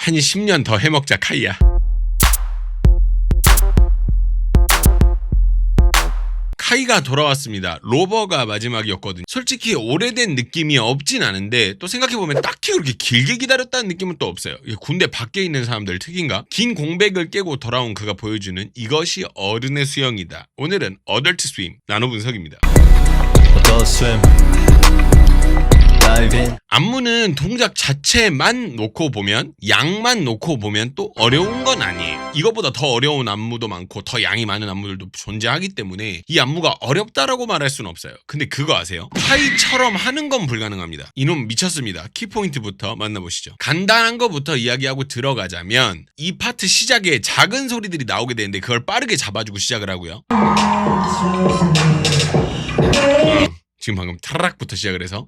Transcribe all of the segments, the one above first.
한 10년 더 해먹자 카이야. 카이가 돌아왔습니다. 로버가 마지막이었거든요. 솔직히 오래된 느낌이 없진 않은데 또 생각해보면 딱히 그렇게 길게 기다렸다는 느낌은 또 없어요. 군대 밖에 있는 사람들 특인가? 긴 공백을 깨고 돌아온 그가 보여주는 이것이 어른의 수영이다. 오늘은 어덜트 스윙 나노 분석입니다. 안무는 동작 자체만 놓고 보면, 양만 놓고 보면 또 어려운 건 아니에요. 이거보다 더 어려운 안무도 많고 더 양이 많은 안무들도 존재하기 때문에 이 안무가 어렵다라고 말할 수는 없어요. 근데 그거 아세요? 카이처럼 하는 건 불가능합니다. 이놈 미쳤습니다. 키포인트부터 만나보시죠. 간단한 거부터 이야기하고 들어가자면 이 파트 시작에 작은 소리들이 나오게 되는데 그걸 빠르게 잡아주고 시작을 하고요. 지금 방금 타락부터 시작을 해서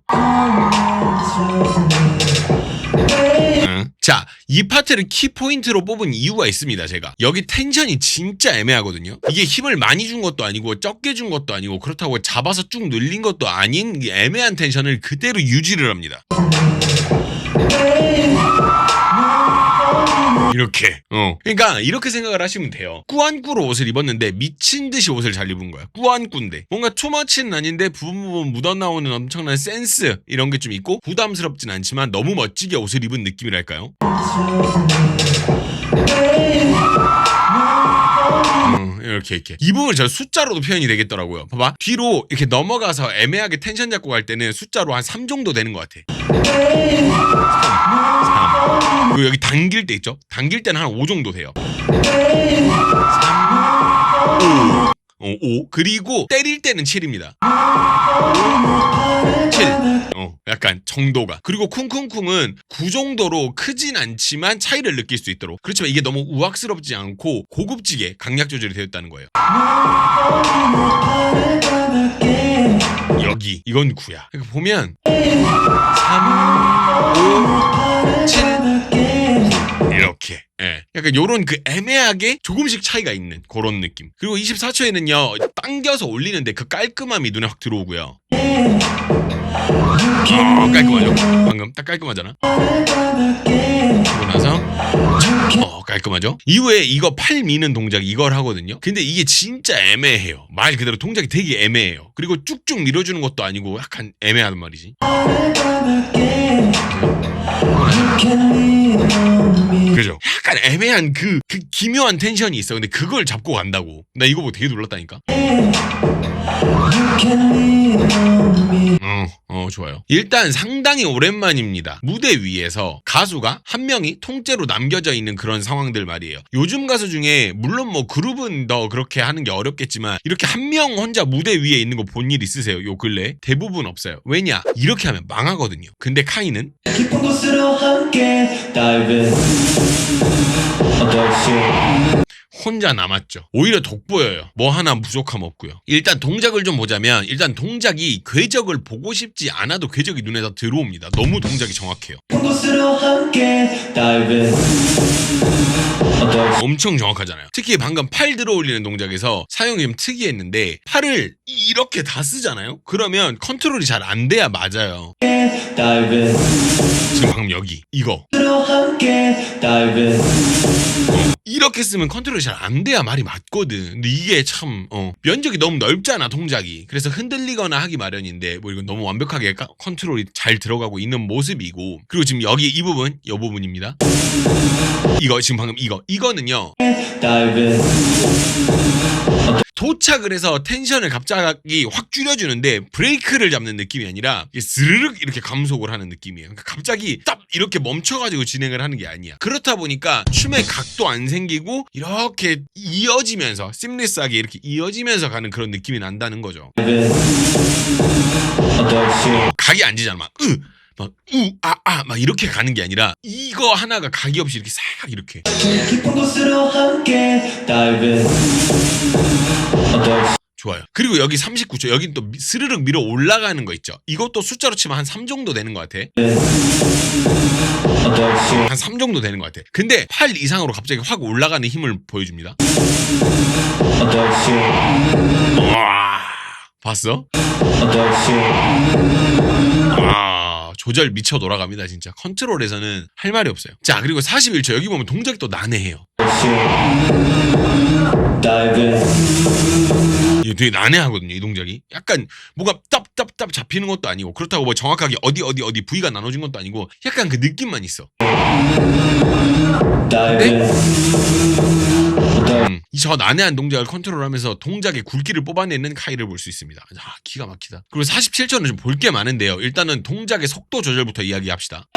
자, 이 파트를 키포인트로 뽑은 이유가 있습니다. 제가 여기 텐션이 진짜 애매하거든요. 이게 힘을 많이 준 것도 아니고 적게 준 것도 아니고 그렇다고 잡아서 쭉 늘린 것도 아닌 애매한 텐션을 그대로 유지를 합니다. 이렇게 그러니까 이렇게 생각을 하시면 돼요. 꾸안꾸로 옷을 입었는데 미친듯이 옷을 잘 입은 거야. 꾸안꾸인데 뭔가 투머치는 아닌데 부분 묻어나오는 엄청난 센스 이런 게 좀 있고 부담스럽진 않지만 너무 멋지게 옷을 입은 느낌이랄까요? 이렇게 이 부분을 저 숫자로도 표현이 되겠더라고요. 봐봐, 뒤로 이렇게 넘어가서 애매하게 텐션 잡고 갈 때는 숫자로 한 3 정도 되는 것 같아. 3. 그리고 여기 당길 때 있죠? 당길 때는 한 5 정도 돼요. 3, 5. 그리고 때릴 때는 7입니다. 7. 약간 정도가. 그리고 쿵쿵쿵은 9 정도로 크진 않지만 차이를 느낄 수 있도록. 그렇지만 이게 너무 우악스럽지 않고 고급지게 강약 조절이 되었다는 거예요. 여기 이건 9야. 그러니까 보면 3, 5, 7, 9 이렇게. 약간 요런 그 애매하게 조금씩 차이가 있는 그런 느낌. 그리고 24초에는요 당겨서 올리는데 그 깔끔함이 눈에 확 들어오고요. 깔끔하죠? 방금 딱 깔끔하잖아. 그러고 나서 깔끔하죠? 이후에 이거 팔 미는 동작 이걸 하거든요. 근데 이게 진짜 애매해요. 말 그대로 동작이 되게 애매해요. 그리고 쭉쭉 밀어주는 것도 아니고 약간 애매하단 말이지. 그죠? 약간 애매한 그 기묘한 텐션이 있어. 근데 그걸 잡고 간다고. 나 이거 보고 되게 놀랐다니까. 좋아요. 일단 상당히 오랜만입니다. 무대 위에서 가수가 한 명이 통째로 남겨져 있는 그런 상황들 말이에요. 요즘 가수 중에 물론 뭐 그룹은 더 그렇게 하는 게 어렵겠지만 이렇게 한 명 혼자 무대 위에 있는 거 본 일 있으세요? 요 근래 대부분 없어요. 왜냐? 이렇게 하면 망하거든요. 근데 카이는 깊은 곳으로 함께 다이브 혼자 남았죠. 오히려 돋보여요. 뭐 하나 부족함 없고요. 일단 동작을 좀 보자면 일단 동작이 궤적을 보고 싶지 않아도 궤적이 눈에 다 들어옵니다. 너무 동작이 정확해요. 엄청 정확하잖아요. 특히 방금 팔 들어 올리는 동작에서 사용이 좀 특이했는데 팔을 이렇게 다 쓰잖아요. 그러면 컨트롤이 잘 안 돼야 맞아요. 지금 방금 여기 이거 이렇게 쓰면 컨트롤이 잘 안 돼야 말이 맞거든. 근데 이게 참 면적이 너무 넓잖아 동작이. 그래서 흔들리거나 하기 마련인데 뭐 이건 너무 완벽하게 컨트롤이 잘 들어가고 있는 모습이고. 그리고 지금 여기 이 부분 이 부분입니다. 이거 지금 방금 이거는요 도착을 해서 텐션을 갑자기 확 줄여주는데 브레이크를 잡는 느낌이 아니라 스르륵 이렇게 감속을 하는 느낌이에요. 그러니까 갑자기 딱 이렇게 멈춰가지고 진행을 하는 게 아니야. 그렇다 보니까 춤의 각도 안 생기고 이렇게 이어지면서 심리스하게 이렇게 이어지면서 가는 그런 느낌이 난다는 거죠. 각이 안 지잖아. 막 이렇게 가는 게 아니라 이거 하나가 각이 없이 이렇게 싹 이렇게. 좋아요. 그리고 여기 39초 여긴 또 스르륵 밀어 올라가는 거 있죠. 이것도 숫자로 치면 한 3 정도 되는 것 같아. 한 3 정도 되는 것 같아. 근데 8 이상으로 갑자기 확 올라가는 힘을 보여줍니다. 와, 봤어? 조절 미쳐 돌아갑니다 진짜. 컨트롤에서는 할 말이 없어요. 자 그리고 41초 여기 보면 동작이 또 난해해요. 이게 되게 난해하거든요 이 동작이. 약간 뭐가 답 잡히는 것도 아니고 그렇다고 뭐 정확하게 어디 부위가 나눠진 것도 아니고 약간 그 느낌만 있어. 근데 저 난해한 동작을 컨트롤하면서 동작의 굵기를 뽑아내는 카이를 볼 수 있습니다. 기가 막히다. 그리고 47초는 좀 볼 게 많은데요. 일단은 동작의 속도 조절부터 이야기합시다.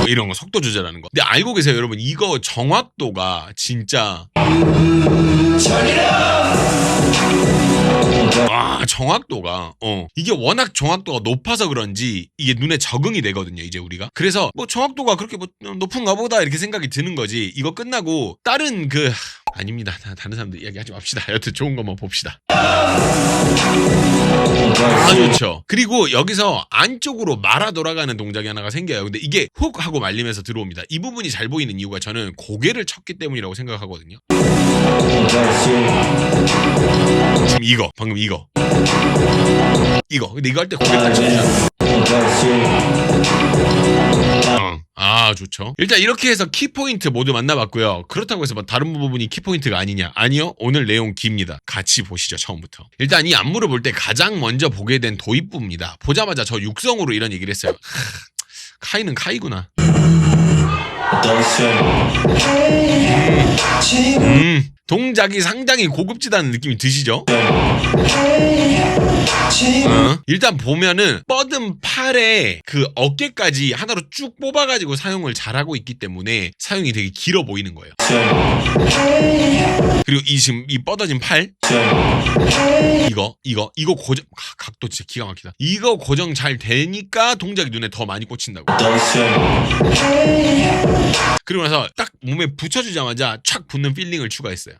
이런 거 속도 조절하는 거. 근데 알고 계세요 여러분? 이거 정확도가 진짜 정확도가 이게 워낙 정확도가 높아서 그런지 이게 눈에 적응이 되거든요 이제 우리가. 그래서 뭐 정확도가 그렇게 뭐 높은가 보다 이렇게 생각이 드는 거지. 이거 끝나고 다른 아닙니다. 다른 사람들 이야기하지 맙시다. 여튼 좋은 것만 봅시다. 좋죠. 그리고 여기서 안쪽으로 말아 돌아가는 동작이 하나가 생겨요. 근데 이게 훅 하고 말리면서 들어옵니다. 이 부분이 잘 보이는 이유가 저는 고개를 쳤기 때문이라고 생각하거든요. 지금 방금 이거. 근데 이거 할 때 고개 딱 쳤잖아. 좋죠. 일단 이렇게 해서 키포인트 모두 만나봤고요. 그렇다고 해서 뭐 다른 부분이 키포인트가 아니냐? 아니요. 오늘 내용 깁니다. 같이 보시죠. 처음부터. 일단 이 안무를 볼 때 가장 먼저 보게 된 도입부입니다. 보자마자 저 육성으로 이런 얘기를 했어요. 카이는 카이구나. 동작이 상당히 고급지다는 느낌이 드시죠? 일단 보면은 뻗은 팔에 그 어깨까지 하나로 쭉 뽑아가지고 사용을 잘하고 있기 때문에 사용이 되게 길어 보이는 거예요. 그리고 지금 이 뻗어진 팔 이거 고정 각도 진짜 기가 막히다. 이거 고정 잘 되니까 동작이 눈에 더 많이 꽂힌다고. 그리고 나서 딱 몸에 붙여주자마자 착 붙는 필링을 추가했어요.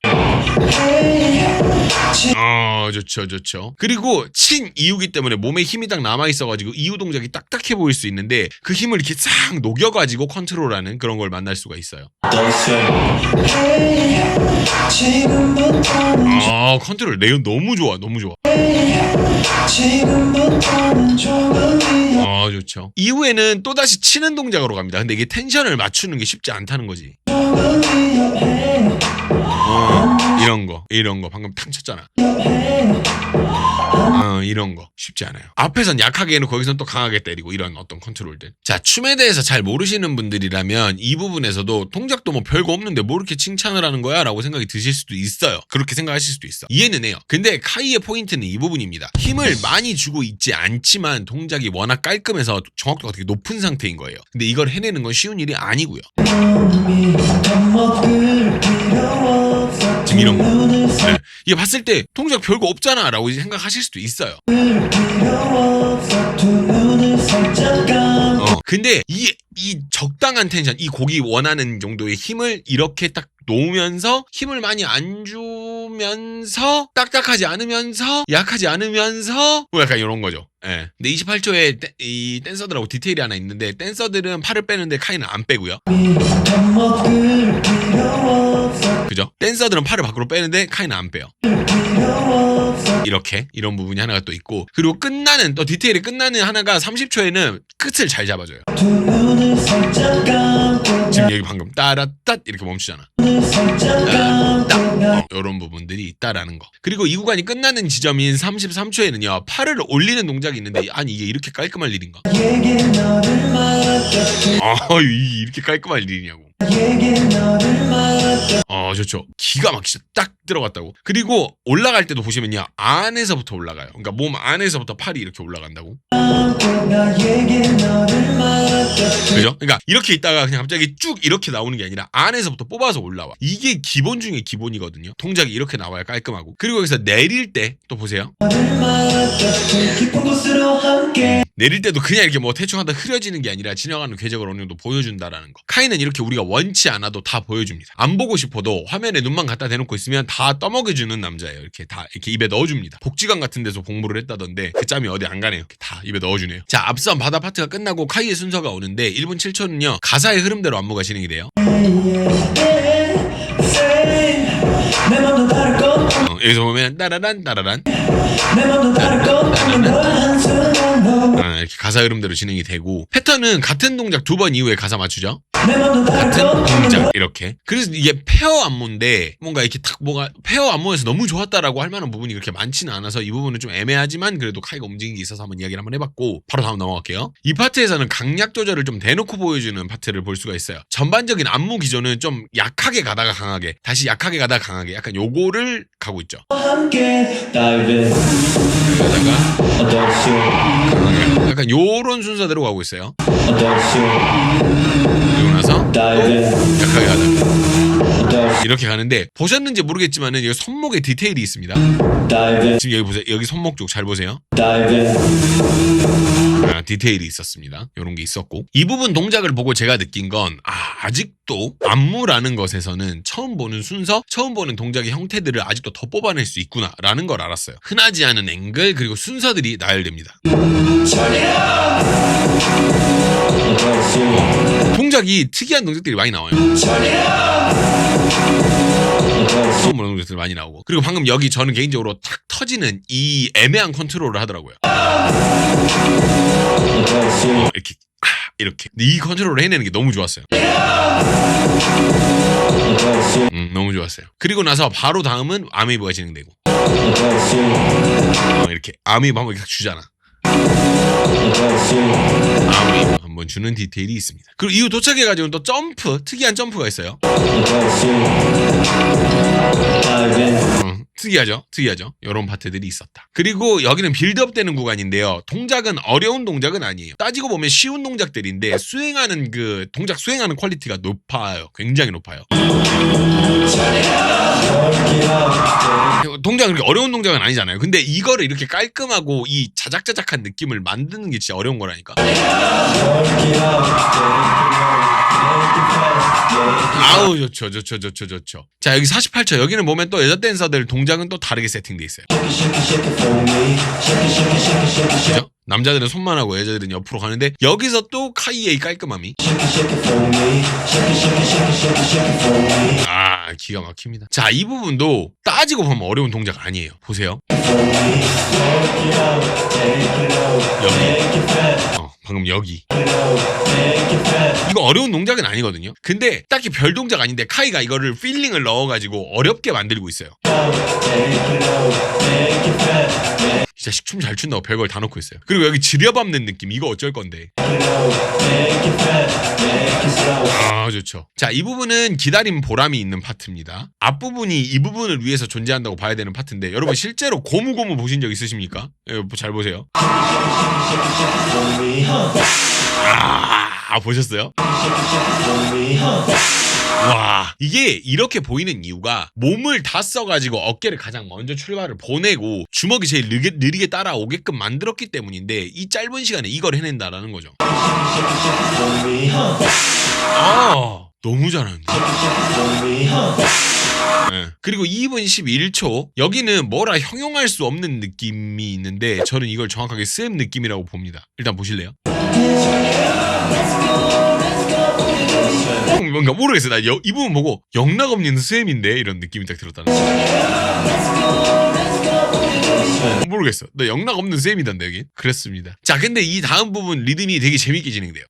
좋죠. 그리고 친 이유기 때문에 몸에 힘이 딱 남아있어가지고 이유 동작이 딱딱해 보일 수 있는데 그 힘을 이렇게 싹 녹여가지고 컨트롤하는 그런 걸 만날 수가 있어요. 컨트롤 내용 너무 좋아. 좋죠. 이후에는 또다시 치는 동작으로 갑니다. 근데 이게 텐션을 맞추는 게 쉽지 않다는 거지. 이런 거 방금 탕 쳤잖아. 이런 거 쉽지 않아요. 앞에선 약하게 해놓고 거기선 또 강하게 때리고 이런 어떤 컨트롤들. 자, 춤에 대해서 잘 모르시는 분들이라면 이 부분에서도 동작도 뭐 별거 없는데 뭐 이렇게 칭찬을 하는 거야? 라고 생각이 드실 수도 있어요. 그렇게 생각하실 수도 있어. 이해는 해요. 근데 카이의 포인트는 이 부분입니다. 힘을 많이 주고 있지 않지만 동작이 워낙 깔끔해서 정확도가 되게 높은 상태인 거예요. 근데 이걸 해내는 건 쉬운 일이 아니고요. 지금 이런 거. 이게 봤을 때 동작 별거 없잖아 라고 생각하실 수도 있어요. 근데 이 적당한 텐션, 이 곡이 원하는 정도의 힘을 이렇게 딱 놓으면서 힘을 많이 안 주면서 딱딱하지 않으면서 약하지 않으면서 뭐 약간 이런 거죠. 예. 근데 28초에 이 댄서들하고 디테일이 하나 있는데 댄서들은 팔을 빼는데 카이는 안 빼고요. 그죠? 댄서들은 팔을 밖으로 빼는데 카이는 안 빼요. 이렇게 이런 부분이 하나가 또 있고, 그리고 끝나는 또 디테일이 끝나는 하나가 30초에는 끝을 잘 잡아줘요. 지금 여기 방금 따라따 이렇게 멈추잖아. 이런 부분들이 있다라는 거. 그리고 이 구간이 끝나는 지점인 33초에는요 팔을 올리는 동작이 있는데, 아니 이게 이렇게 깔끔할 일인가? 이렇게 깔끔할 일이냐고. 좋죠. 기가 막히죠. 딱 들어갔다고. 그리고 올라갈 때도 보시면요 안에서부터 올라가요. 그러니까 몸 안에서부터 팔이 이렇게 올라간다고. 그죠? 그러니까 이렇게 있다가 그냥 갑자기 쭉 이렇게 나오는 게 아니라 안에서부터 뽑아서 올라와. 이게 기본 중에 기본이거든요. 동작이 이렇게 나와야 깔끔하고. 그리고 여기서 내릴 때 또 보세요. 내릴 때도 그냥 이렇게 뭐 대충 하다 흐려지는 게 아니라 지나가는 궤적을 어느 정도 보여준다라는 거. 카이는 이렇게 우리가 원치 않아도 다 보여줍니다. 안 보고 싶어도 화면에 눈만 갖다 대놓고 있으면 다 떠먹여주는 남자예요. 이렇게 다 이렇게 입에 넣어줍니다. 복지관 같은 데서 복무를 했다던데 그 짬이 어디 안 가네요. 다 입에 넣어주네요. 자, 앞선 바다 파트가 끝나고 카이의 순서가 오는데 1분 7초는요 가사의 흐름대로 안무가 진행이 돼요. 여기서 보면 따라란 따라란 이렇게 가사 흐름대로 진행이 되고, 패턴은 같은 동작 2번 이후에 가사 맞추죠. 같은 동작 이렇게. 그래서 이게 페어 안무인데 뭔가 이렇게 탁 뭐가 페어 안무에서 너무 좋았다라고 할 만한 부분이 그렇게 많지는 않아서 이 부분은 좀 애매하지만 그래도 카이가 움직인 게 있어서 한번 이야기를 한번 해봤고, 바로 다음 넘어갈게요. 이 파트에서는 강약 조절을 좀 대놓고 보여주는 파트를 볼 수가 있어요. 전반적인 안무 기조는 좀 약하게 가다가 강하게, 다시 약하게 가다가 강하게, 약간 요거를 가고 있죠. 그러다가 강하게, 약간 요런 순서대로 가고 있어요. 그리고 나서 또 약하게 가다 이렇게 가는데, 보셨는지 모르겠지만은 여기 손목에 디테일이 있습니다. 지금 여기 보세요. 여기 손목 쪽 잘 보세요. 디테일이 있었습니다. 이런 게 있었고, 이 부분 동작을 보고 제가 느낀 건 아직도 안무라는 것에서는 처음 보는 순서, 처음 보는 동작의 형태들을 아직도 더 뽑아낼 수 있구나라는 걸 알았어요. 흔하지 않은 앵글 그리고 순서들이 나열됩니다. 동작이 특이한 동작들이 많이 나와요. 처음 보는 동작들이 많이 나오고, 그리고 방금 여기 저는 개인적으로 탁 터지는 이 애매한 컨트롤을 하더라고요. 이렇게 이 컨트롤을 해내는 게 너무 좋았어요. 너무 좋았어요. 그리고 나서 바로 다음은 아메이브가 진행되고, 이렇게 아메이브 한번 이렇게 주잖아. 아메이브 한번 주는 디테일이 있습니다. 그리고 이후 도착해가지고 또 점프, 특이한 점프가 있어요. 특이하죠? 이런 파트들이 있었다. 그리고 여기는 빌드업 되는 구간인데요. 동작은 어려운 동작은 아니에요. 따지고 보면 쉬운 동작들인데 수행하는 그 동작 수행하는 퀄리티가 높아요. 굉장히 높아요. 동작은 그렇게 어려운 동작은 아니잖아요. 근데 이거를 이렇게 깔끔하고 이 자작자작한 느낌을 만드는 게 진짜 어려운 거라니까. 아우 좋죠. 자, 여기 48초. 여기는 보면 또 여자 댄서들 동작은 또 다르게 세팅돼 있어요. 그죠? 남자들은 손만 하고 여자들은 옆으로 가는데, 여기서 또 카이의 깔끔함이 기가 막힙니다. 자, 이 부분도 따지고 보면 어려운 동작 아니에요. 보세요. 여기 방금 여기 이거 어려운 동작은 아니거든요. 근데 딱히 별 동작 아닌데 카이가 이거를 필링을 넣어가지고 어렵게 만들고 있어요. 진짜 춤 잘 춘다고 별걸 다 넣고 있어요. 그리고 여기 지려밟는 느낌, 이거 어쩔 건데. 좋죠. 자, 이 부분은 기다림 보람이 있는 파트입니다. 앞부분이 이 부분을 위해서 존재한다고 봐야 되는 파트인데, 여러분 실제로 고무고무 보신 적 있으십니까? 잘 보세요. 보셨어요? 와, 이게 이렇게 보이는 이유가 몸을 다 써가지고 어깨를 가장 먼저 출발을 보내고 주먹이 제일 느리게 따라오게끔 만들었기 때문인데, 이 짧은 시간에 이걸 해낸다라는 거죠. 너무 잘하는데. 그리고 2분 11초 여기는 뭐라 형용할 수 없는 느낌이 있는데, 저는 이걸 정확하게 스앰 느낌이라고 봅니다. 일단 보실래요? 뭔가 모르겠어. 나 이 부분 보고 영락 없는 스앰인데 이런 느낌이 딱 들었다는 거야. 모르겠어. 나 영락 없는 스앰이던데 여기. 그랬습니다. 자, 근데 이 다음 부분 리듬이 되게 재밌게 진행돼요.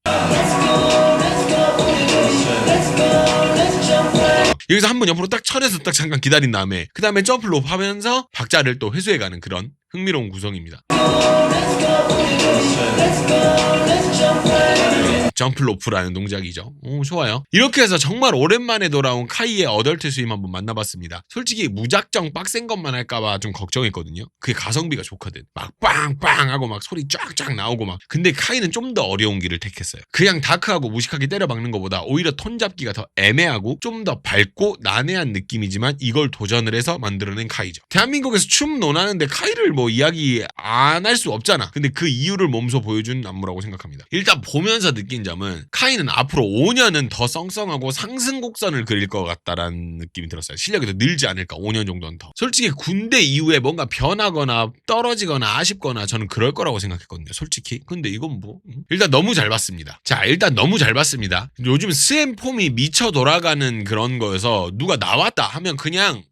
여기서 한 번 옆으로 딱 쳐내서 딱 잠깐 기다린 다음에 그 다음에 점프 로프 하면서 박자를 또 회수해가는 그런 흥미로운 구성입니다. 점프 로프라는 동작이죠. 좋아요. 이렇게 해서 정말 오랜만에 돌아온 카이의 어덜트 스윙 한번 만나봤습니다. 솔직히 무작정 빡센 것만 할까봐 좀 걱정했거든요. 그게 가성비가 좋거든. 막 빵빵 하고 막 소리 쫙쫙 나오고 막. 근데 카이는 좀 더 어려운 길을 택했어요. 그냥 다크하고 무식하게 때려박는 것보다 오히려 톤 잡기가 더 애매하고 좀 더 밝고 난해한 느낌이지만 이걸 도전을 해서 만들어낸 카이죠. 대한민국에서 춤 논하는데 카이를 뭐 이야기 안 할 수 없잖아. 아니야. 근데 그 이유를 몸소 보여준 안무라고 생각합니다. 일단 보면서 느낀 점은 카이는 앞으로 5년은 더 썽썽하고 상승 곡선을 그릴 것 같다라는 느낌이 들었어요. 실력이 더 늘지 않을까, 5년 정도는 더. 솔직히 군대 이후에 뭔가 변하거나 떨어지거나 아쉽거나 저는 그럴 거라고 생각했거든요. 솔직히. 근데 이건 뭐 일단 너무 잘 봤습니다. 자, 일단 너무 잘 봤습니다. 요즘 스앰 폼이 미쳐 돌아가는 그런 거여서 누가 나왔다 하면 그냥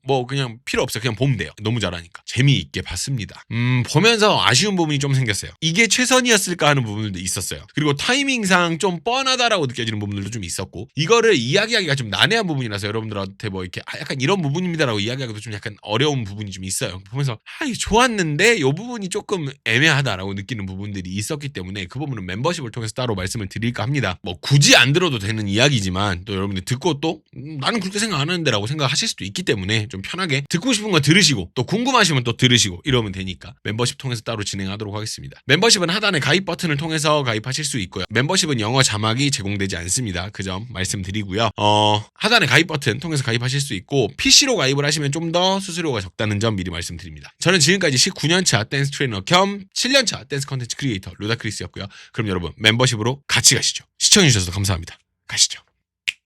필요 없어요. 그냥 보면 돼요. 너무 잘하니까. 재미있게 봤습니다. 보면서 아쉬운 부분이 좀 생겼어요. 이게 최선이었을까 하는 부분들도 있었어요. 그리고 타이밍상 좀 뻔하다라고 느껴지는 부분들도 좀 있었고, 이거를 이야기하기가 좀 난해한 부분이라서 여러분들한테 뭐 이렇게 약간 이런 부분입니다라고 이야기하기도 좀 약간 어려운 부분이 좀 있어요. 보면서 이거 좋았는데 이 부분이 조금 애매하다라고 느끼는 부분들이 있었기 때문에 그 부분은 멤버십을 통해서 따로 말씀을 드릴까 합니다. 뭐 굳이 안 들어도 되는 이야기지만 또 여러분들 듣고 또 나는 그렇게 생각 안 하는데 라고 생각하실 수도 있기 때문에 좀 편하게 듣고 싶은 거 들으시고 또 궁금하시면 또 들으시고 이러면 되니까 멤버십 통해서 따로 진행하도록 하겠습니다. 멤버십은 하단의 가입 버튼을 통해서 가입하실 수 있고요. 멤버십은 영어 자막이 제공되지 않습니다. 그 점 말씀드리고요. 하단의 가입 버튼 통해서 가입하실 수 있고 PC로 가입을 하시면 좀 더 수수료가 적다는 점 미리 말씀드립니다. 저는 지금까지 19년차 댄스 트레이너 겸 7년차 댄스 컨텐츠 크리에이터 루다크리스였고요. 그럼 여러분 멤버십으로 같이 가시죠. 시청해주셔서 감사합니다. 가시죠.